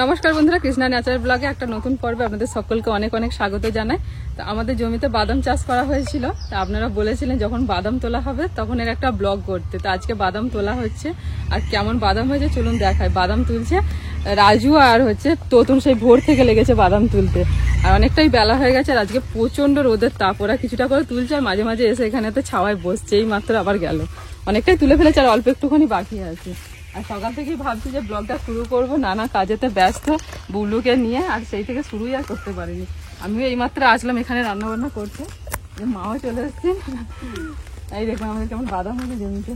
নমস্কার বন্ধুরা, কৃষ্ণা ন্যাচারাল ব্লগে একটা নতুন পর্বে আপনাদের সকলকে অনেক অনেক স্বাগত জানাই। তো আমাদের জমিতে বাদাম চাষ করা হয়েছিল, তা আপনারা বলেছিলেন যখন বাদাম তোলা হবে তখন এর একটা ব্লগ করতে। তো আজকে বাদাম তোলা হচ্ছে, আর কেমন বাদাম হয়েছে চলুন দেখায়। বাদাম তুলছে রাজু আর তোতন, সেই ভোর থেকে লেগেছে বাদাম তুলতে, আর অনেকটাই বেলা হয়ে গেছে। আর আজকে প্রচন্ড রোদের তাপ, ওরা কিছুটা করে তুলছে আর মাঝে মাঝে এসে এখানে তো ছাওয়ায় বসছে। এই মাত্র আবার গেল, অনেকটাই তুলে ফেলেছে আর অল্প একটুখানি বাকি আছে। আর সকাল থেকেই ভাবছি যে ব্লগটা শুরু করবো, নানা কাজেতে ব্যস্ত বুবলুকে নিয়ে, আর সেই থেকে শুরুই আর করতে পারিনি। আমিও এইমাত্র আসলাম এখানে রান্না বান্না করতে, মাও চলে এসছে। এই দেখুন আমাদের কেমন বাদাম হয়েছে জমিতে।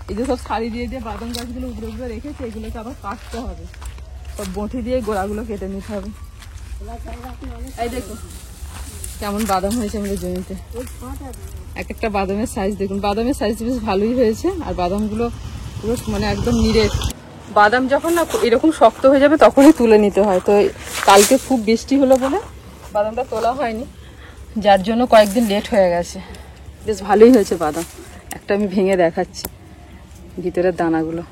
এই যে সব শাড়ি দিয়ে দিয়ে বাদাম গাছগুলো উপরে উপরে রেখেছে, এগুলোকে আবার কাটতে হবে, সব বঁটি দিয়ে গোড়াগুলো কেটে নিতে হবে। এই দেখুন কেমন বাদাম হয়েছে আমাদের জমিতে। এক একটা বাদামের সাইজ দেখুন, বাদামের সাইজ বেশ ভালোই হয়েছে। আর বাদামগুলো পুরো মানে একদম নিরেট। বাদাম যখন না এরকম শক্ত হয়ে যাবে তখনই তুলে নিতে হয়। তো কালকে খুব বৃষ্টি হলো বলে বাদামটা তোলা হয়নি, যার জন্য কয়েকদিন লেট হয়ে গেছে। বেশ ভালোই হয়েছে বাদাম। একটা আমি ভেঙে দেখাচ্ছি ভিতরের দানাগুলো।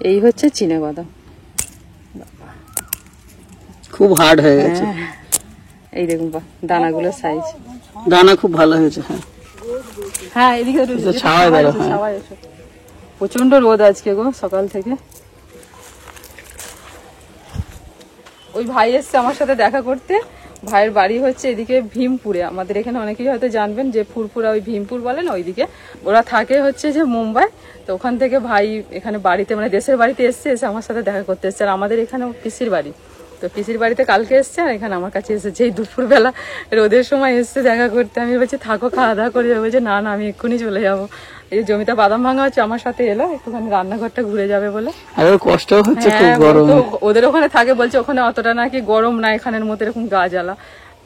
এই হচ্ছে চীনা বাদাম, খুব হার্ড হয়ে গেছে। এই দেখুন দানাগুলোর সাইজ, দানা খুব ভালো হয়েছে। হ্যাঁ এদিকে প্রচন্ড রোদ আজকে গো, সকাল থেকে। ওই ভাই এসছে আমার সাথে দেখা করতে। ভাইয়ের বাড়ি হচ্ছে এদিকে ভীমপুরে, আমাদের এখানে অনেকেই হয়তো জানবেন যে ফুরফুরা ওই ভীমপুর বলেন ওইদিকে। ওরা থাকে হচ্ছে যে মুম্বাই। তো ওখান থেকে ভাই এখানে বাড়িতে মানে দেশের বাড়িতে এসছে, এসে আমার সাথে দেখা করতে এসছে। আর আমাদের এখানে পিসির বাড়ি, তো পিসির বাড়িতে কালকে এসছে আর এখানে আমার কাছে এসেছে। এই দুপুরবেলা রোদের সময় এসছে দেখা করতে। আমি বলছি থাকো, খাওয়া দাওয়া করে যাবো। যে না না আমি এক্ষুনি চলে যাবো। এই জমিতে বাদাম ভাঙা হচ্ছে, আমার সাথে এলো একটুখানি রান্নাঘরটা ঘুরে যাবে বলে। কষ্ট হচ্ছে খুব গরম। ওদের ওখানে থাকে, বলছে ওখানে অতটা নাকি গরম না, এখানের মতো এরকম গা জ্বালা।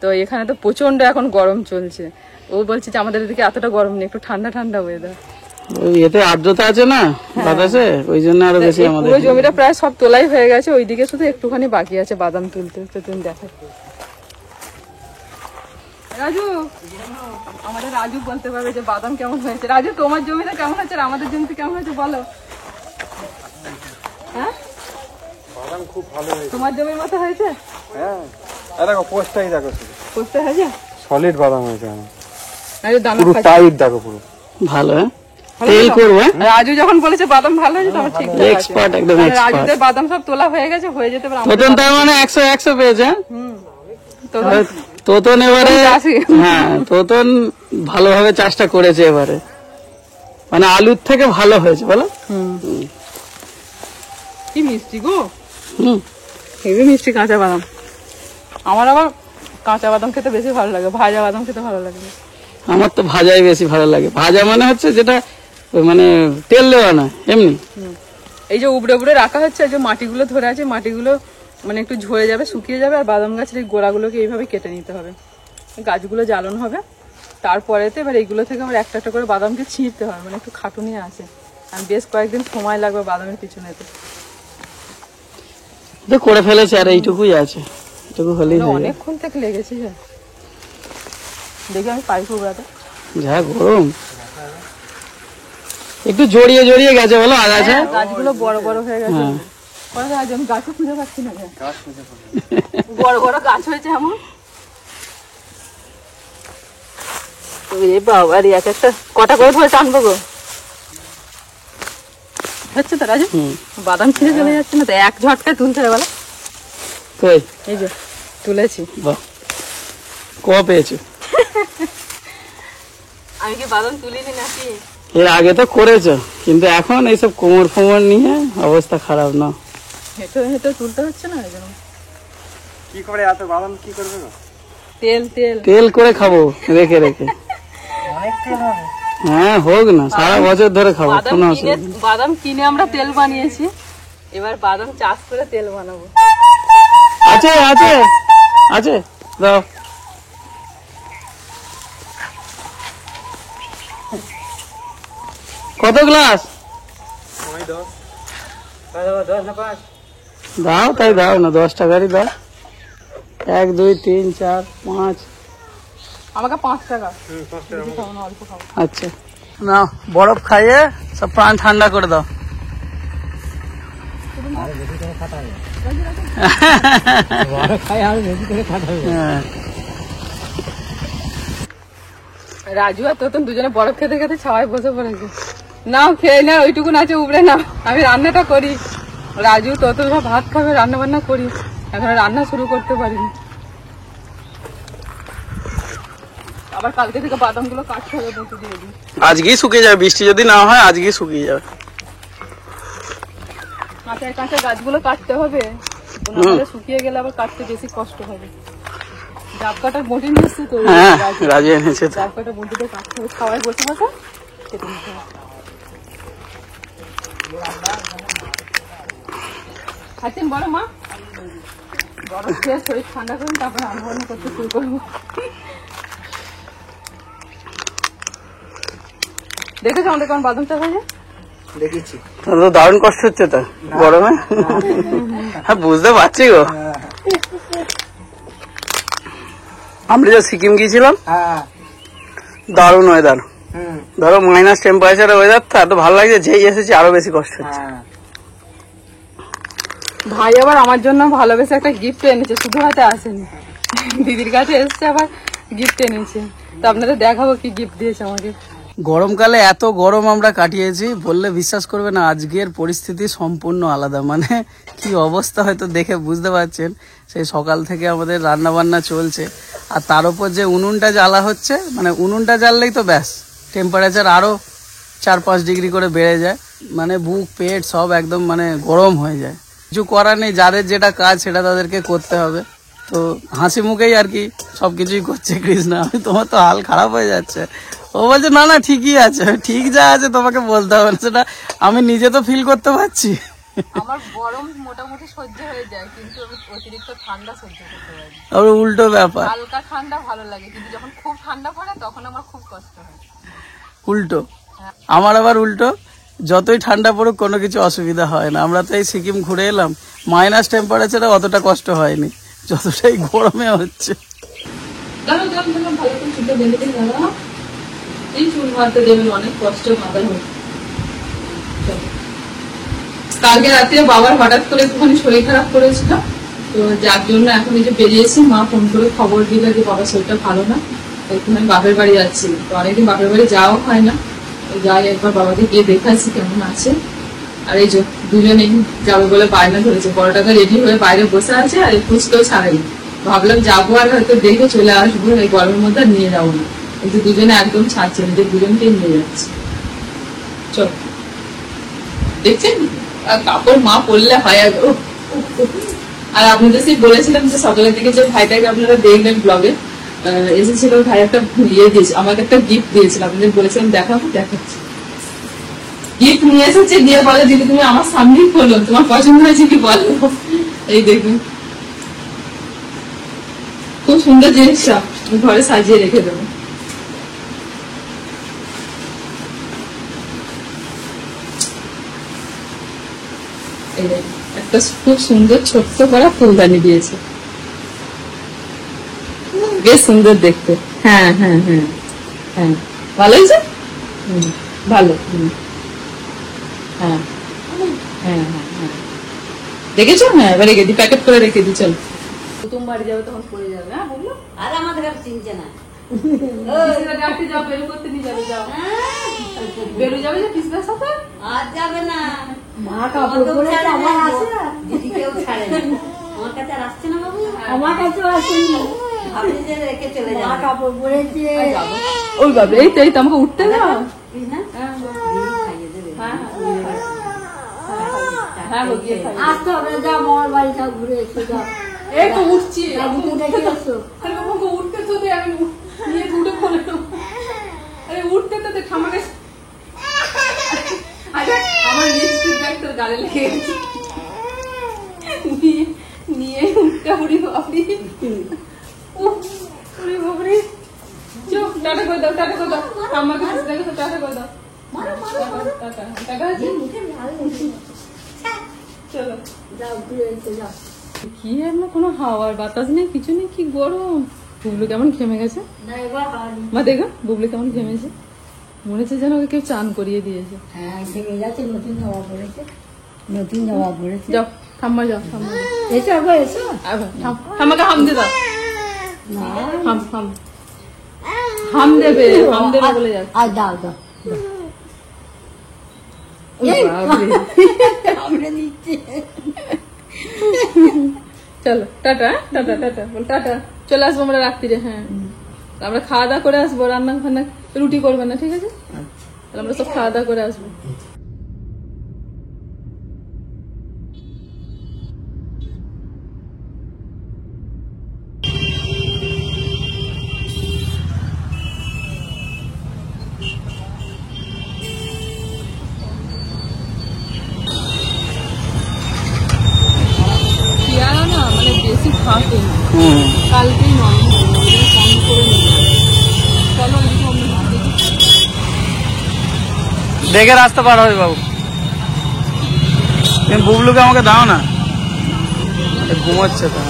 তো এখানে তো প্রচন্ড এখন গরম চলছে। ও বলছে যে আমাদের এদিকে এতটা গরম নেই, একটু ঠান্ডা ঠান্ডা ওয়েদার। এতে আর্দ্রতা আছে না বাতাসে, ওই জন্য আরো বেশি। আমাদের পুরো জমিটা প্রায় সব তোলাই হয়ে গেছে, ওইদিকে শুধু একটুখানি বাকি আছে বাদাম তুলতে। তো তুমি দেখো রাজু, আমাদের রাজু বলতে পারবে যে বাদাম কেমন হয়েছে। রাজু তোমার জমিটা কেমন হয়েছে আর আমাদের জমিতে কেমন হয়েছে বলো। হ্যাঁ বাদাম খুব ভালো হয়েছে। তোমার জমির মতো হয়েছে? হ্যাঁ দেখো পোস্টটাই দেখো, পোস্টটা হয়েছে সলিড বাদাম হয়েছে। পুরো টাইট দেখো, পুরো ভালো। তেল করবো। রাজু যখন বলেছে বাদাম ভালো হয়েছে তখন ঠিক এক্সপার্ট, একদম এক্সপার্ট। রাজুদের বাদাম সব তোলা হয়ে গেছে, হয়ে যেতে পারে। তোতন তার মানে 100 পেয়েছে। তোতন এবারে, হ্যাঁ তোতন ভালোভাবে চাষটা করেছে এবারে, মানে আলুর থেকে ভালো হয়েছে বলো। কি মিষ্টি গো, হেবি মিষ্টি কাঁচা বাদাম। আমার আবার কাঁচা বাদাম খেতে বেশি ভালো লাগে, ভাজা বাদাম খেতে ভালো লাগে। আমার তো ভাজাই বেশি ভালো লাগে। ভাজা মানে হচ্ছে যেটা মানে তেল দেওয়া না, এমনি। এই যে উবড়ে উবড়ে রাখা হচ্ছে, যে মাটিগুলো ধরে আছে, মাটিগুলো মানে একটু ঝরে যাবে, শুকিয়ে যাবে। আর বাদাম গাছের এই গোড়াগুলোকে এইভাবে কেটে নিতে হবে, গাছগুলো জ্বালানো হবে। তারপরেতে এবার এইগুলো থেকে আমার একটা একটা করে বাদামকে ছিঁড়তে হবে, মানে একটু খাটুনি আছে। আর বেশ কয়েকদিন সময় লাগবে বাদামের পিছনেতে। তো করে ফেলেছে আর এইটুকুই আছে, এটুকু হলেই অনেকক্ষণ থেকে লেগেছে। দেখি আমি পাইপ উড়াতে, যা গরম। একটু জড়িয়ে জড়িয়ে গেছে বলো, আর আছে গাছগুলো বড় বড় হয়ে গেছে। আমি গাছও খুঁজে পাচ্ছি না, বড় বড় গাছ হয়েছে এমন। বাবা রে, এক একটা কটা করে ধরে টানবো গো। হচ্ছে তো রাজু, বাদাম ছিঁড়ে চলে যাচ্ছে না তো, এক ঝটকায় তুলতে হবে বলো। এই যে তুলেছি। ক পেয়েছো? আমি কি বাদাম তুলিনি নাকি? এর আগে তো করেছো, কিন্তু এখন এইসব কোমর ফোমর নিয়ে অবস্থা খারাপ না। হেঁটে হেঁটে তুলতে হচ্ছে না। কি করে এত বাদাম কি করবে না? তেল তেল তেল করে খাবো রেখে রেখে। হ্যাঁ হোক না, সারা বছর ধরে খাবো, কোনো অসুবিধা নেই। বাদাম কিনে আমরা তেল বানিয়েছি, এবার বাদাম চাষ করে তেল বানাবো। আছে আছে আছে, দাও। কত গ্লাস দাও? তাই দাও না, 10 টাকারই দাও। 1 2 3 4 5। আমাকে 5 টাকা। আচ্ছা না, বরফ খাইয়ে সব প্রাণ ঠান্ডা করে দাও। রাজু আর তোতন দুজনে বরফ খেতে খেতে ছাওয়ায় বসে পড়েছে। নাও খেয়ে না, ওইটুকুন আছে উবড়ে নাও, আমি রান্নাটা করি। রাজু তোতন ভাত খাবে, রান্না বান্না করি, এখন রান্না শুরু করতে পারিনি। আবার কালকে থেকে বাদাম গুলো কাটতে হবে, বসে দিয়ে দিই। আজকেই শুকিয়ে যাবে, বৃষ্টি যদি না হয় আজকেই শুকিয়ে যাবে। কাঁচা কাঁচা গাছগুলো কাটতে হবে, নাহলে শুকিয়ে গেলে আবার কাটতে বেশি কষ্ট হবে। ডাব কাটার বটি নিচ্ছে তো, হ্যাঁ রাজু এনেছে তো। ডাব কাটার বটিতে কাটতে হবে, খাওয়াই বসে বসে খেতে নিতে হবে। খাচ্ছেন বড় মা? বরফ খেয়ে শরীর ঠান্ডা করুন, তারপরে রান্না করতে শুরু করবো। দেখেছো আমাদের কেমন বাদাম চাষ হয়েছে? দেখেছি তো দারুণ কষ্ট হচ্ছে তো গরমে। হ্যাঁ বুঝতে পারছি গো। আমরা যে সিকিম গিয়েছিলাম, দারুণ ওয়েদার, ধরো মাইনাস টেম্পারেচার ওয়েদার, তো এত ভালো লাগছে, যেই এসেছি আরো বেশি কষ্ট হচ্ছে। ভাই আবার আমার জন্য ভালোবেসে একটা গিফট এনেছে, শুধু হাতে আসেনি, দিদির কাছে এসছে আবার গিফট এনেছে। তো আপনাদের দেখাবো কি গিফট দিয়েছে আমাকে। গরমকালে এত গরম আমরা কাটিয়েছি, বললে বিশ্বাস করবে না। আজকের পরিস্থিতি সম্পূর্ণ আলাদা, মানে কি অবস্থা হয়তো দেখে বুঝতে পারছেন। সেই সকাল থেকে আমাদের রান্না বান্না চলছে, আর তার উপর যে উনুনটা জ্বালা হচ্ছে, মানে উনুনটা জ্বাললেই তো ব্যাস টেম্পারেচার আরো 4-5 ডিগ্রি করে বেড়ে যায়, মানে বুক পেট সব একদম মানে গরম হয়ে যায়। কিছু করার নেই, যাদের যেটা কাজ সেটা তাদেরকে করতে হবে। তো হাসি মুখেই আর কি সবকিছুই করছে কৃষ্ণা। আমি তোমার তো হাল খারাপ হয়ে যাচ্ছে। ও বলছে না না ঠিকই আছে, ঠিক যা আছে তোমাকে বলতে হবে না, সেটা আমি নিজে তো ফিল করতে পারছি। আমার গরম মোটামুটি সহ্য হয়ে যায়, কিন্তু আমি অতিরিক্ত ঠান্ডা সহ্য করতে পারি। আর উল্টো ব্যাপার, হালকা ঠান্ডা ভালো লাগে, কিন্তু যখন খুব ঠান্ডা পড়ে তখন আমার খুব কষ্ট হয়। উল্টো আমার আবার উল্টো, যতই ঠান্ডা পড়ুক কোনো কিছু অসুবিধা হয় না। আমরা তো এই সিকিম ঘুরে এলাম, মাইনাস টেম্পারেচারে অতটা কষ্ট হয়নি যতটাই গরমে হচ্ছে। এই চুল মারতে দেবেন, অনেক কষ্ট মাথায় হয়। কালকে রাতে বাবার হঠাৎ করে একটুখানি শরীর খারাপ করেছিল, তো যার জন্য এখন এই যে বেরিয়েছি। মা ফোন করে খবর দিল যে বাবার শরীরটা ভালো না, একটুখানি বাপের বাড়ি যাচ্ছি। তো অনেকদিন বাপের বাড়ি যাওয়া হয় না, যাই একবার বাবাকে গিয়ে দেখাচ্ছি কেমন আছে। আর এই যে দুজনেই যাবে বলে বায়না ধরেছে, বড়টাকে রেডি হয়ে বাইরে বসে আছে, আর ফুচকেও ছাড়াই। ভাবলাম যাবো আর হয়তো দেখে চলে আসবো, এই গরমের মধ্যে আর নিয়ে যাবো না, কিন্তু দুজনে একদম ছাড়ছে না, যে দুজনকেই নিয়ে যাচ্ছে। চল দেখছেন, আর কাপড় মা পরলে হয়। আর আপনাদের সেই বলেছিলাম যে সকালের দিকে যে ভাইটাকে আপনারা দেখলেন ব্লগে এসেছিল, ভাই একটা ইয়ে দিয়েছে আমাকে, একটা গিফট দিয়েছিল। আপনাদের বলেছিলাম দেখাবো, দেখাচ্ছি। গিফট নিয়ে এসেছে, দিয়ে বলে দিদি তুমি আমার সামনেই খোলো, তোমার পছন্দ হয়েছে কি বলো। এই দেখুন খুব সুন্দর জিনিসটা, ঘরে সাজিয়ে রেখে দেবো। একটা খুব সুন্দর ছোট্ট করা ফুলদানি দিয়েছে, বেশ সুন্দর দেখতে। হ্যাঁ হ্যাঁ হ্যাঁ হ্যাঁ, ভালো হয়েছে, ভালো। হ্যাঁ হ্যাঁ হ্যাঁ হ্যাঁ, দেখেছো? হ্যাঁ, এবার রেখে দিই, প্যাকেট করে রেখে দিই। চলো, প্রথম বাড়ি যাবে তখন পড়ে যাবে। হ্যাঁ বললো, আর আমাদের আর চিনছে না। যাও বেরু করতে নিয়ে যাবে, যাও বেরু যাবে যে পিসবার সাথে। আর যাবে না, মা কাপড় পরে আমার আসে না, দিদি কেউ ছাড়ে না। আমার কাছে আর আসছে না বাবু, আমার কাছেও আসেনি। ভাবছি যে রেখে চলে মা যাবে। কাপড় পরেছে। ওই বাবা, এই তো এই তো আমাকে উঠতে দাও। না দিদি খাইয়ে দেবে। হ্যাঁ গো, গিয়ে খাই। আসতে হবে না, যাও মামার বাড়ি, যাও ঘুরে এসো, যাও এই তো উঠছি, বাবুকে দেখে এসো। আরে বাবাকে উঠতে তো দে, আমি নিয়ে উঠে পড়ে দেবো। আরে উঠতে তো দে, আমাকে। আচ্ছা আমার লিপস্টিক ব্যাগ তোর গালে লেগে গেছে, নিয়ে উঠতে উড়ি বাবরি। উড়ি বাবরি, চুপ, টাটা করে দাও, টাটা করে দাও। আমাকে বুঝতে গেছে, টাটা করে দাও। টাটা টাটা, চলো যাও ঘুরে এসো, যাও। কি এমন কোনো হাওয়ার বাতাস নেই, কিছু নেই, কি গরম। বুবলু কেমন ঘেমে গেছে, না এবার হয়নি। মা দেখো বুবলু কেমন ঘেমেছে, মনে হচ্ছে যেন ওকে কেউ চান করিয়ে দিয়েছে। হ্যাঁ, ঘেমে যাচ্ছে, নতুন জামা পরেছে। নতুন জামা পড়েছে যাও ঠাম্মা যাও ঠাম্মা যাও। এসো গো এসো ঠাম্মাকে হাম দিয়ে দাও হাম হাম হাম দেবে বলে যাচ্ছে আর দাও দাও বাপরে। আমরা নিচ্ছি চলো টাটা টাটা টাটা বল টাটা চলে আসবো আমরা রাত্রিরে। হ্যাঁ আমরা খাওয়া দাওয়া করে আসবো, রান্না ফান্না রুটি করবে না, ঠিক আছে? তাহলে আমরা সব খাওয়া দাওয়া করে আসবো। পেয়ারা না মানে বেশি খাওয়াতে না, কালকেই নরম হবে, কম করে নেবে। চলো এদিকে অন্য দিকে দেখি। দেখে রাস্তা পার হবে বাবু। তুমি বুবলুকে আমাকে দাও না, ঘুমাচ্ছে তো।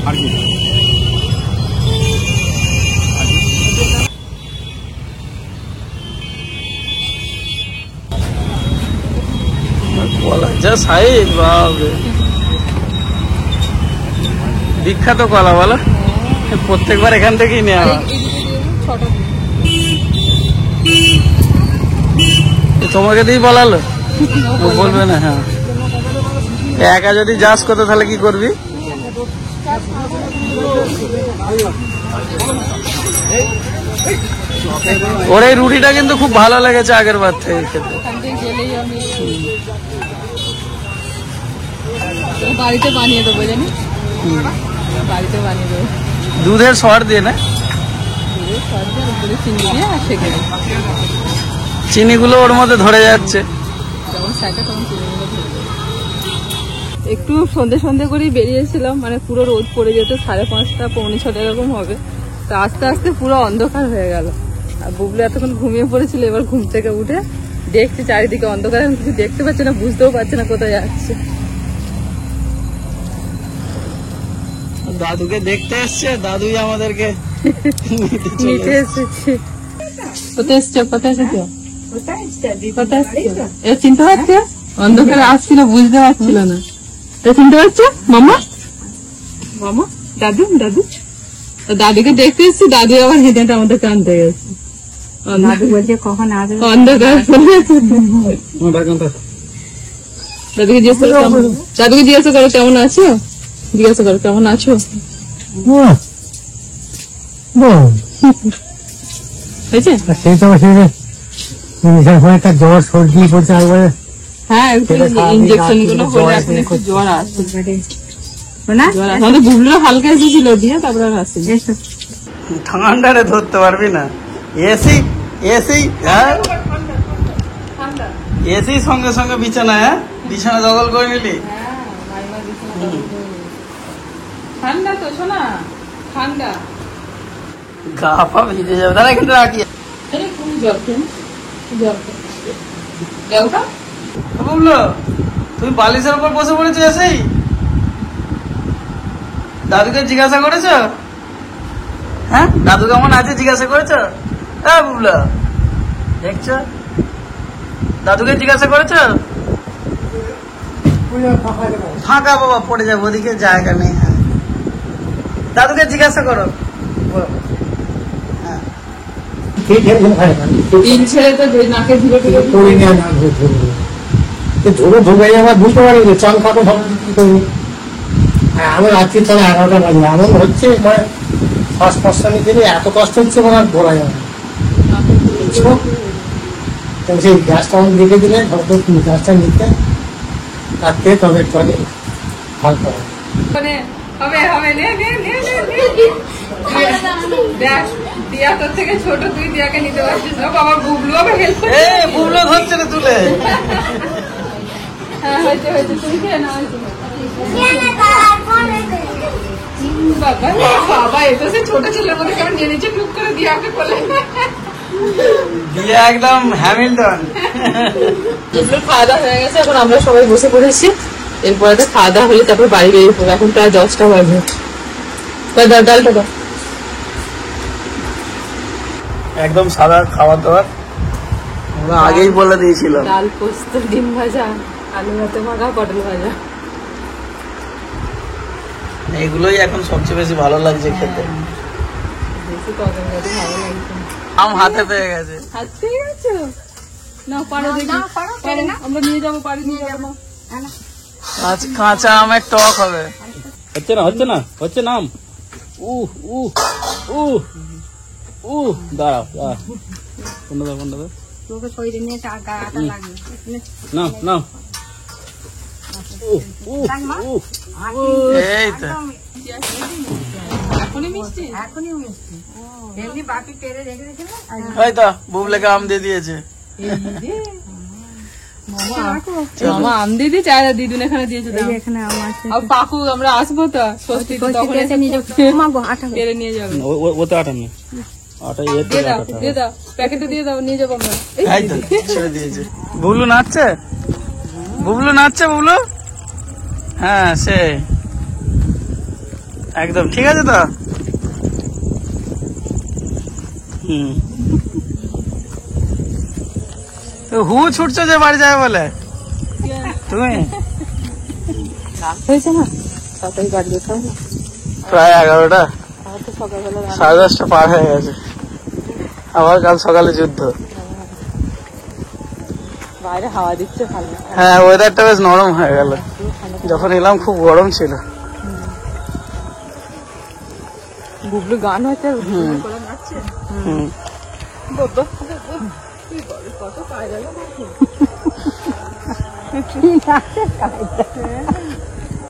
আর কি কলা যা সাইজ, বাবা বিখ্যাত কলা বলো, প্রত্যেকবার এখান থেকেই নেওয়া হয়। এদিকে দিয়ে ছটা তোমাকে দিয়েই বলালো, ও বলবে না। হ্যাঁ একা যদি যাস কোথাও তাহলে কি করবি? ওর এই রুটিটা কিন্তু খুব ভালো লেগেছে আগের বার থেকে খেতে। এখান থেকে গেলেই আমি বাড়িতে বানিয়ে দেবো, জানি বাড়িতে বানিয়ে দেবো। দুধের সর দিয়ে না, উপরে চিনি দিয়ে আর সেঁকে দেবো, চিনিগুলো ওর মধ্যে ধরে যাচ্ছে। যেমন সেঁকে তখন চিনিগুলো ধরে দেবো। একটু সন্ধে সন্ধে করেই বেরিয়েছিলাম, মানে পুরো রোদ পড়ে যেত, 5:30 পৌনে 6 এরকম হবে। তো আস্তে আস্তে পুরো অন্ধকার হয়ে গেল। আর বুবলু এতক্ষণ ঘুমিয়ে পড়েছিল, এবার ঘুম থেকে উঠে দেখছি চারিদিকে অন্ধকার, আমি কিছু দেখতে পাচ্ছি না, বুঝতেও পারছি না কোথায় যাচ্ছে। দাদুকে দেখতে এসছে, দাদুই আমাদেরকে নিতে এসেছি। কোথায় এসছো? কোথায় এসেছো? কোথায় এসেছো? এ চিনতে পারছো? অন্ধকারে আসছিল, বুঝতে পারছিল না। তো চিনতে পারছো? মামা মামা দাদু দাদু, তো দাদুকে দেখতে এসছি, দাদু আবার হেঁটে হেঁটে আমাদের কানতে গেছে। দাদু বলছে কখন আসবে, অন্ধকার। দাদুকে জিজ্ঞেস করো দাদুকে জিজ্ঞাসা করো কেমন আছো, জিজ্ঞাসা করো কেমন আছো। হয়েছে? সেই তো জ্বর সর্দি পড়ছে একবারে। হ্যাঁ ইঞ্জেকশন গুলো হলে এখন একটু জ্বর আসছে, জ্বর আসছে। আমাদের বুবলুরা হালকা এসেছিল, দিয়ে তারপরে আর আসছে। ঠান্ডারে ধরতে পারবি না। এসি এসি হ্যাঁ এসি সঙ্গে সঙ্গে বিছানা, হ্যাঁ বিছানা দখল করে নিলি। ঠান্ডা তো শোনা, ঠান্ডা। গা পা ভিজে যাবে, তারা কিন্তু রাখি। খুব জ্বর খেয়ে জ্বর খেয়ে বুবলু তুমি বালিশের উপর বসে পড়েছো এসেই? দাদুকে জিজ্ঞাসা করেছো? হ্যাঁ দাদু কেমন আছে জিজ্ঞাসা করেছো? হ্যাঁ বুবলু দেখছো, দাদুকে জিজ্ঞাসা করেছো? ফাঁকা বাবা পড়ে যাবো, ওদিকে জায়গা নেই। হ্যাঁ দাদুকে জিজ্ঞাসা করো। হ্যাঁ তিন ছেলে তো নাকে ধুলো ধুলো ধরে ঢুকে যাবার বুঝতে পারি চল কাকু কি করবি। আমি রাত্রি তাহলে 11টা বাজে এমন হচ্ছে, মানে শ্বাস প্রশ্বাস নিতে এত কষ্ট হচ্ছে মানে আর বলা যাবে না। সেই গ্যাসটা আমার দেখে দিলে গ্যাসটা নিতে রাখতে, তবে চলে হালকা হবে। মানে হবে হবে নে নে নে নে দেখ দিয়া তোর থেকে ছোট, তুই দিয়াকে নিতে পারছিস না। বাবা বুবলু আবার হেল্প করে। এ বুবলু ধরছে না তুলে। হ্যাঁ হয়েছে হয়েছে, তুমি খেয়ে নাও। বাবা বাবা এ তো সে ছোট ছেলের মধ্যে কেমন নিয়ে নিচ্ছে, টুক করে দিয়াকে বলে বিয়ে একদম হ্যামিল্টন। এগুলো খাওয়া দাওয়া হয়ে গেছে, এখন আমরা সবাই বসে পড়েছি। এরপরে তো খাওয়া দাওয়া হলে তারপর বাড়ি বেরিয়ে পড়বো। এখন প্রায় 10টা বাজে। ডালটা দাও। একদম সাদা খাবার দাবার আমরা আগেই বলে দিয়েছিলাম। ডাল, পোস্ত, ডিম ভাজা, আলু ভাতে মাখা, পটল ভাজা। এগুলোই এখন সবচেয়ে বেশি ভালো লাগছে খেতে। বেশি তরকারি ভালো লাগছে। আম হাতে পেয়ে গেছে। হাতে গেছো না? পারো দেখি। পারো না? আমরা নিয়ে যাবো, পারি নিয়ে যাবো। আজ কাঁচা আমের টক হবে। হচ্ছে না হচ্ছে না হচ্ছে না আম। দাঁড়াও কোনটা দাও তোকে শরীরে নিয়ে আটা লাগবে নাও নাও। এই তো এখনই মিষ্টি। এখনই মিষ্টি এমনি বাকি পেরে রেখে দিয়েছিল এই তো বুবলেকে আম দিয়ে দিয়েছে। মামা আম দিদি চায়রা দিদুন এখানে দিয়েছে। দাও। এখানে আম আছে আর পাকু আমরা আসবো তো ষষ্ঠী, তখন এসে নিয়ে যাবো মাগো আটা পেরে নিয়ে যাবে। ওতে আটা নেই, আটা দিয়ে দাও, দিয়ে দাও, প্যাকেটে দিয়ে দাও, নিয়ে যাবো আমরা। এই তো ছেড়ে দিয়েছে। বুবলু নাচছে, বুবলু নাচছে, বুবলু। হ্যাঁ সে একদম ঠিক আছে তো। হু ছুটছো যে বাড়ি যাবে বলে তুমি। হয়েছে না? তাড়াতাড়ি বাড়ি যেতে হবে না? প্রায় 11টা, আমার তো সকালবেলা 10:30 পার হয়ে গেছে। আবার কাল সকালে যুদ্ধ। বাইরে হাওয়া দিচ্ছে ভালো। হ্যাঁ ওয়েদারটা বেশ নরম হয়ে গেল। যখন এলাম খুব গরম ছিল। বুবলু গান হচ্ছে, আর করে নাচছে। হুম বাবা, কি বলে, কত পায়ে গেল।